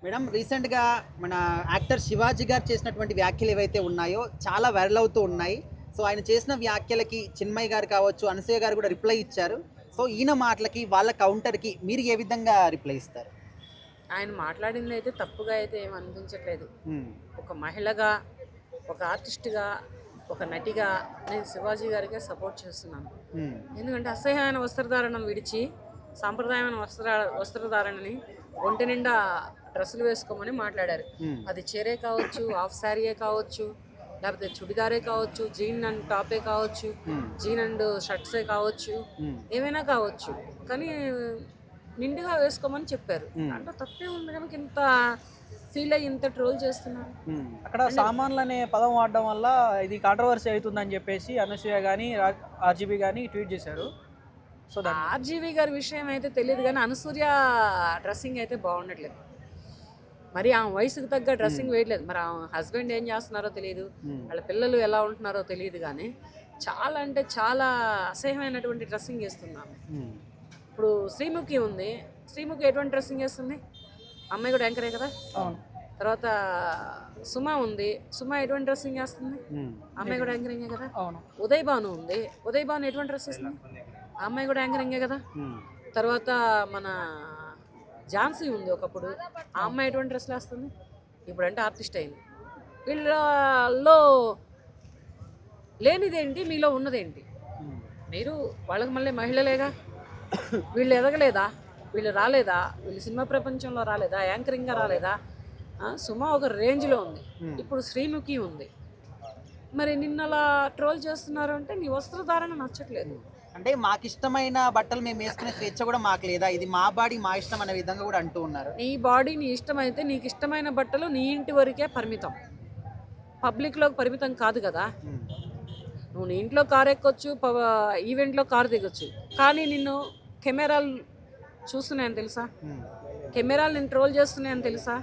Madam రీసెంట్‌గా మన actor 'Shivaji' గారు చేసినటువంటి వ్యాఖ్యలు ఏవైతే ఉన్నాయో చాలా వైరల్ అవుతూ ఉన్నాయి. సో, ఆయన చేసిన వ్యాఖ్యలకి చిన్మయి గారు కావచ్చు, అనసూయ గారు కూడా రిప్లై ఇచ్చారు. సో, ఈయన మాటలకి, వాళ్ళ కౌంటర్‌కి మీరు ఏ విధంగా రిప్లై ఇస్తారు? ఆయన మాట్లాడిందైతే తప్పుగా అయితే ఏమి అనిపించట్లేదు. హ్మ్. ఒక మహిళగా, ఒక ఆర్టిస్ట్‌గా, ఒక నటిగా నేను శివాజీ గారికే సపోర్ట్ చేస్తున్నాను. హ్మ్. ఎందుకంటే అసహ్యమైన వస్త్రధారణం విడిచి సాంప్రదాయమైన వస్త్రధారణని ఒంటి నిండా డ్రెస్సులు వేసుకోమని మాట్లాడారు. హ్మ్. అది చీరే కావచ్చు, హాఫ్ శారీయే కావచ్చు, లేకపోతే చుడిదారే కావచ్చు, జీన్ అండ్ టాపే కావచ్చు, హ్మ్. జీన్ అండ్ షర్ట్సే కావచ్చు, హ్మ్. ఏమైనా కావచ్చు. కానీ నిండుగా వేసుకోమని చెప్పారు. హ్మ్. దాంట్లో తప్పే ఉంది కనుక ఇంత ఫీల్ అయ్యి ఇంత ట్రోల్ చేస్తున్నారు. హ్మ్. అక్కడ సామాన్లు అనే పదం వాడడం వల్ల ఇది కాంట్రవర్సీ అవుతుందని చెప్పేసి అనసూయ కానీ ఆర్జీబీ కానీ ట్వీట్ చేశారు. సో దాన్ని ఆర్జీవి గారి విషయం అయితే తెలియదు కానీ అనసూయ డ్రెస్సింగ్ అయితే బాగుండట్లేదు. మరి ఆమె వయసుకు తగ్గ డ్రెస్సింగ్ వేయట్లేదు. మరి ఆమె హస్బెండ్ ఏం చేస్తున్నారో తెలియదు, వాళ్ళ పిల్లలు ఎలా ఉంటున్నారో తెలియదు. కానీ చాలా అంటే చాలా అసహ్యమైనటువంటి డ్రెస్సింగ్ వేస్తుంది ఆమె. హ్మ్. ఇప్పుడు శ్రీముఖి ఉంది, శ్రీముఖి ఎటువంటి డ్రెస్సింగ్ వేస్తుంది? అమ్మాయి కూడా యాంకరే కదా. అవును. తర్వాత సుమ ఉంది, సుమ ఎటువంటి డ్రెస్సింగ్ వేస్తుంది? హ్మ్. అమ్మాయి కూడా యాంకరింగే కదా. అవును. ఉదయ్ భాను ఉంది, ఉదయ్ భాను ఎటువంటి డ్రెస్ వేస్తుంది? ఆ అమ్మాయి కూడా యాంకరింగే కదా. హ్మ్. తర్వాత మన ఝాన్సీ ఉంది ఒకప్పుడు, ఆ అమ్మాయి ఎటువంటి డ్రెస్లు వేస్తుంది? ఇప్పుడంటే ఆర్టిస్ట్ అయింది. వీళ్ళలో లేనిదేంటి, మీలో ఉన్నదేంటి? హ్మ్. మీరు వాళ్ళకి మళ్ళీ మహిళలేగా. వీళ్ళు ఎదగలేదా? వీళ్ళు రాలేదా? వీళ్ళు సినిమా ప్రపంచంలో రాలేదా? యాంకరింగ్గా రాలేదా? సుమ ఒక రేంజ్లో ఉంది, ఇప్పుడు శ్రీముఖి ఉంది. మరి నిన్నలా ట్రోల్ చేస్తున్నారు అంటే నీ వస్త్రధారణ నచ్చట్లేదు. అంటే మాకిష్టమైన బట్టలు మేము వేసుకునే స్వేచ్ఛ కూడా మాకు లేదా? ఇది మా బాడీ మా ఇష్టం అనే విధంగా కూడా అంటూ ఉన్నారు. నీ బాడీ నీ ఇష్టమైతే నీకు ఇష్టమైన బట్టలు నీ ఇంటి వరకే పరిమితం, పబ్లిక్లోకి పరిమితం కాదు కదా. హ్మ్. నువ్వు నీ ఇంట్లో కారు ఎక్కొచ్చు, ఈవెంట్లో కారు దిగొచ్చు, కానీ నిన్ను కెమెరాలు చూస్తున్నాయని తెలుసా? హ్మ్. కెమెరాలు నేను ట్రోల్ చేస్తున్నాయని తెలుసా?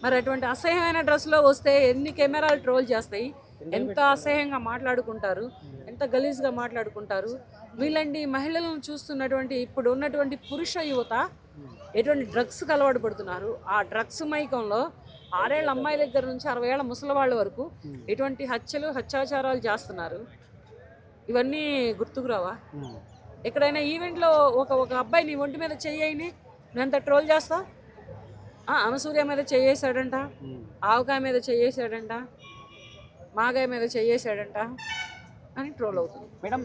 మరి అటువంటి అసహ్యమైన డ్రెస్లో వస్తే ఎన్ని కెమెరాలు ట్రోల్ చేస్తాయి? ఎంత అసహ్యంగా మాట్లాడుకుంటారు, ఎంత గలీజ్గా మాట్లాడుకుంటారు. వీళ్ళంటి మహిళలను చూస్తున్నటువంటి ఇప్పుడు ఉన్నటువంటి పురుష యువత ఎటువంటి డ్రగ్స్కి అలవాటు పడుతున్నారు. ఆ డ్రగ్స్ మైకంలో 6 ఏళ్ళ అమ్మాయి దగ్గర నుంచి 60 ఏళ్ళ ముసలివాళ్ళ వరకు ఎటువంటి హత్యలు హత్యాచారాలు చేస్తున్నారు. ఇవన్నీ గుర్తుకు రావా? హ్మ్. ఎక్కడైనా ఈవెంట్లో ఒక ఒక అబ్బాయి నీ ఒంటి మీద చెయ్యని నువ్వు ఎంత ట్రోల్ చేస్తావు? అనసూయ మీద చెయ్యేసాడంట, హ్మ్. ఆవకాయ మీద చెయ్యేసాడంట, మాగాయ మీద చెయ్యేసాడంట అని ట్రోల్ అవుతుంది. మేడం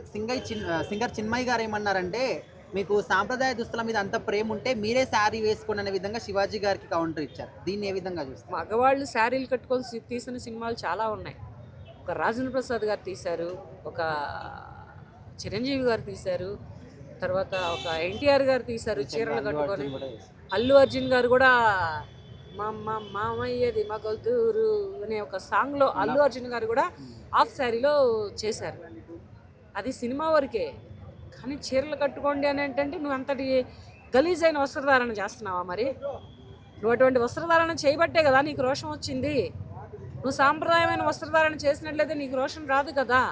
సింగర్ చిన్మయి గారు ఏమన్నారంటే, మీకు సాంప్రదాయ దుస్తుల మీద అంత ప్రేమ ఉంటే మీరే శారీ వేసుకోండి అనే విధంగా శివాజీ గారికి కౌంటర్ ఇచ్చారు. దీన్ని ఏ విధంగా చూస్తారు? మగవాళ్ళు శారీలు కట్టుకొని తీసిన సినిమాలు చాలా ఉన్నాయి. ఒక రాజేంద్ర ప్రసాద్ గారు తీశారు, ఒక చిరంజీవి గారు తీశారు, తర్వాత ఒక ఎన్టీఆర్ గారు తీశారు చీరలు కట్టుకొని. అల్లు అర్జున్ గారు కూడా మామయ్యది మగల్తూరు అనే ఒక సాంగ్లో అల్లు అర్జున్ గారు కూడా హాఫ్ శారీలో చేశారు. అది సినిమా వరకే. కానీ చీరలు కట్టుకోండి అని ఏంటంటే నువ్వు అంతటి గలీజ్ అయిన వస్త్రధారణ చేస్తున్నావా? మరి నువ్వు అటువంటి వస్త్రధారణ చేయబట్టే కదా నీకు రోషం వచ్చింది. నువ్వు సాంప్రదాయమైన వస్త్రధారణ చేసినట్లయితే నీకు రోషం రాదు కదా.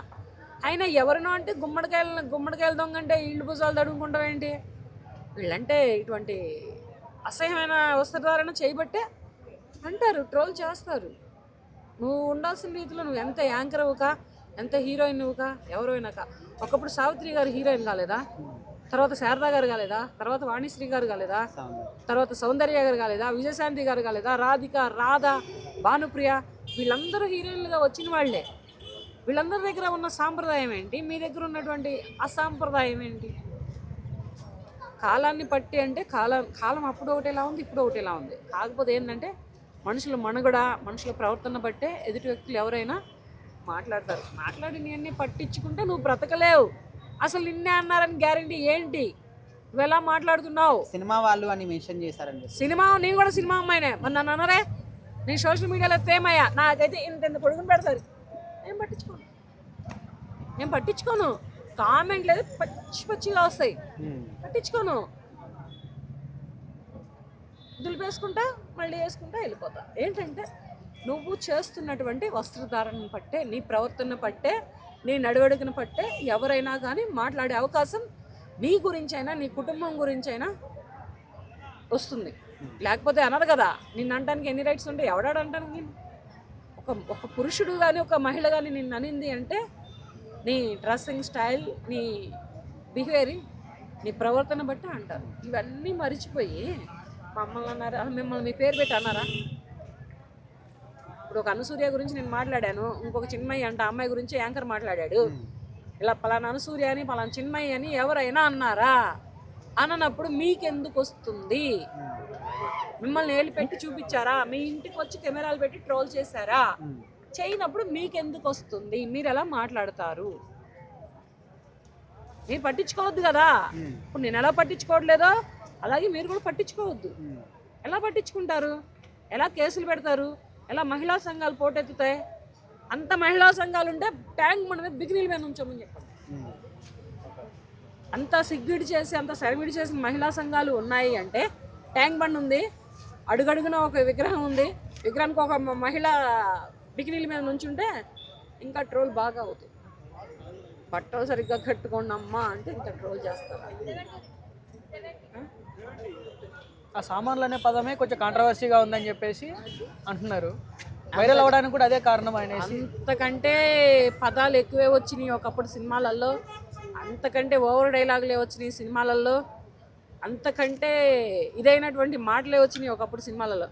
అయినా ఎవరినో అంటే గుమ్మడికాయలు దొంగంటే ఇళ్ళు భుజాలు తడుముకుంటావేంటి? వీళ్ళంటే ఇటువంటి అసహ్యమైన వస్త్రధారణ చేయబట్టే అంటారు, ట్రోల్ చేస్తారు. నువ్వు ఉండాల్సిన రీతిలో నువ్వు ఎంత యాంకర్ అవ్వక, ఎంత హీరోయిన్ నువ్వుకా, ఎవరైనాక. ఒకప్పుడు సావిత్రి గారు హీరోయిన్ కాలేదా? తర్వాత శారదా గారు కాలేదా? తర్వాత వాణిశ్రీ గారు కాలేదా? తర్వాత సౌందర్య గారు కాలేదా? విజయశాంతి గారు కాలేదా? రాధిక, రాధ, భానుప్రియ, వీళ్ళందరూ హీరోయిన్లుగా వచ్చిన వాళ్ళే. వీళ్ళందరి దగ్గర ఉన్న సాంప్రదాయం ఏంటి? మీ దగ్గర ఉన్నటువంటి అసాంప్రదాయం ఏంటి? కాలాన్ని పట్టి అంటే కాలం అప్పుడు ఒకటేలా ఉంది, ఇప్పుడు ఒకటేలా ఉంది. కాకపోతే ఏంటంటే మనుషుల మనుగడ, మనుషుల ప్రవర్తన బట్టే ఎదుటి వ్యక్తులు ఎవరైనా మాట్లాడతారు. మాట్లాడినవన్నీ పట్టించుకుంటే నువ్వు బ్రతకలేవు. అసలు నిన్నే అన్నారని గ్యారంటీ ఏంటి? నువ్వు ఎలా మాట్లాడుతున్నావు? సినిమా వాళ్ళు అని మెన్షన్ చేశారండి. సినిమా, నేను కూడా సినిమా అమ్మాయినే. మరి నన్ను అన్నారే, నేను సోషల్ మీడియాలో ఫేమ్ అయ్యా, నాకైతే ఇంత పొడుగుని పెడతారు. నేను పట్టించుకోను. కామెంట్ లేదు, పచ్చిగా వస్తాయి, పట్టించుకోను. దులిపేసుకుంటా, మళ్ళీ వేసుకుంటా, వెళ్ళిపోతా. ఏంటంటే నువ్వు చేస్తున్నటువంటి వస్త్రధారణను పట్టే, నీ ప్రవర్తన పట్టే, నీ నడవడికను పట్టే ఎవరైనా కానీ మాట్లాడే అవకాశం నీ గురించైనా నీ కుటుంబం గురించైనా వస్తుంది. లేకపోతే అనరు కదా. నిన్ను అనడానికి ఎన్ని రైట్స్ ఉంటాయి? ఎవడాడు అంటాను నేను? ఒక పురుషుడు కానీ ఒక మహిళ కానీ నిన్ను అనింది అంటే నీ డ్రెస్సింగ్ స్టైల్, నీ బిహేవియరింగ్, నీ ప్రవర్తన బట్టి అంటారు. ఇవన్నీ మరిచిపోయి మమ్మల్ని అన్నారా, మిమ్మల్ని మీ పేరు పెట్టి అన్నారా? ఇప్పుడు ఒక అనసూర్య గురించి నేను మాట్లాడాను, ఇంకొక చిన్మయ్య అంటే అమ్మాయి గురించి యాంకర్ మాట్లాడాడు. ఇలా పలానా అనసూర్య అని పలానా చిన్మయ్య అని ఎవరైనా అన్నారా? అన్నప్పుడు మీకెందుకు వస్తుంది? మిమ్మల్ని ఏళ్ళు పెట్టి చూపించారా? మీ ఇంటికి వచ్చి కెమెరాలు పెట్టి ట్రోల్ చేశారా? చేయనప్పుడు మీకెందుకు వస్తుంది? మీరు ఎలా మాట్లాడతారు? మీరు పట్టించుకోవద్దు కదా. ఇప్పుడు నేను ఎలా పట్టించుకోవట్లేదో అలాగే మీరు కూడా పట్టించుకోవద్దు. ఎలా పట్టించుకుంటారు? ఎలా కేసులు పెడతారు? ఎలా మహిళా సంఘాలు పోటెత్తుతాయి? అంత మహిళా సంఘాలు ఉంటే ట్యాంక్ మన మీద బిగినీల మీద ఉంచామని చెప్పండి. అంత సిగ్గిడి చేసి అంత సరిమిడి చేసిన మహిళా సంఘాలు ఉన్నాయి అంటే ట్యాంక్ బండ్ ఉంది, అడుగడుగున ఒక విగ్రహం ఉంది, విగ్రహానికి ఒక మహిళ బికినీల మీద నుంచుంటే ఇంకా ట్రోల్ బాగా అవుతుంది. బట్టలు సరిగ్గా కట్టుకోండి అమ్మా అంటే ఇంకా ట్రోల్ చేస్తారు. ఆ సామాన్లు అనే పదమే కొంచెం కాంట్రవర్సీగా ఉందని చెప్పేసి అంటున్నారు. వైరల్ అవ్వడానికి కూడా అదే కారణం అనేసి. అంతకంటే పదాలు ఎక్కువే వచ్చినాయి ఒకప్పుడు సినిమాలలో, అంతకంటే ఓవర్ డైలాగులే వచ్చినాయి సినిమాలలో, అంతకంటే ఇదైనటువంటి మాటలే వచ్చినాయి ఒకప్పుడు సినిమాలలో.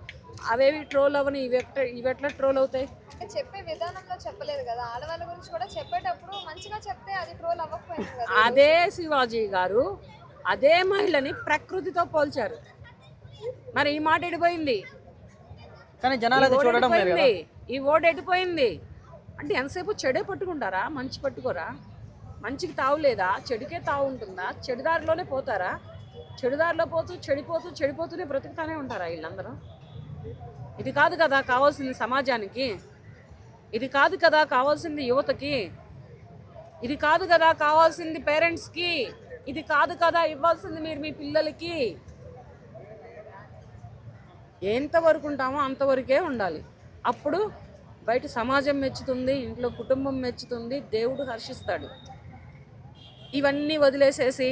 అవేవి ట్రోల్ అవ్వని, ఇవి ఎట్లా ట్రోల్ అవుతాయి? చెప్పే విధానంలో చెప్పలేదు కదా. ఆడవాళ్ళ గురించి కూడా చెప్పేటప్పుడు మంచిగా చెప్తే అది ట్రోల్ అవ్వకపోయింది కదా. అదే శివాజీ గారు అదే మహిళని ప్రకృతితో పోల్చారు. మరి ఈ మాట ఎడిపోయింది, కానీ జనాలు అది చూడడం లేదు కదా. ఈ ఓటు ఎడిపోయింది అంటే ఎంతసేపు చెడే పట్టుకుంటారా? మంచి పట్టుకోరా? మంచికి తావు లేదా? చెడుకే తావు ఉంటుందా? చెడుదారిలోనే పోతారా? చెడుదారిలో పోతూ చెడిపోతూనే బ్రతుకుతానే ఉంటారా వీళ్ళందరూ? ఇది కాదు కదా కావాల్సింది సమాజానికి, ఇది కాదు కదా కావాల్సింది యువతకి, ఇది కాదు కదా కావాల్సింది పేరెంట్స్కి, ఇది కాదు కదా ఇవ్వాల్సింది మీరు మీ పిల్లలకి. ఎంతవరకు ఉంటామో అంతవరకే ఉండాలి. అప్పుడు బయట సమాజం మెచ్చుతుంది, ఇంట్లో కుటుంబం మెచ్చుతుంది, దేవుడు హర్షిస్తాడు. ఇవన్నీ వదిలేసేసి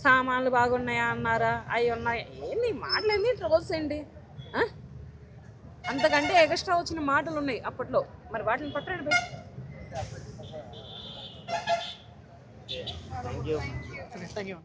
సామాన్లు బాగున్నాయా అన్నారా, అవి ఉన్నాయి, ఏంటి మాటలేంది, ట్రోల్స్ ఏంటి? అంతకంటే ఎక్స్ట్రా వచ్చిన మాటలు ఉన్నాయి అప్పట్లో, మరి వాటిని పట్టండి. Thank you.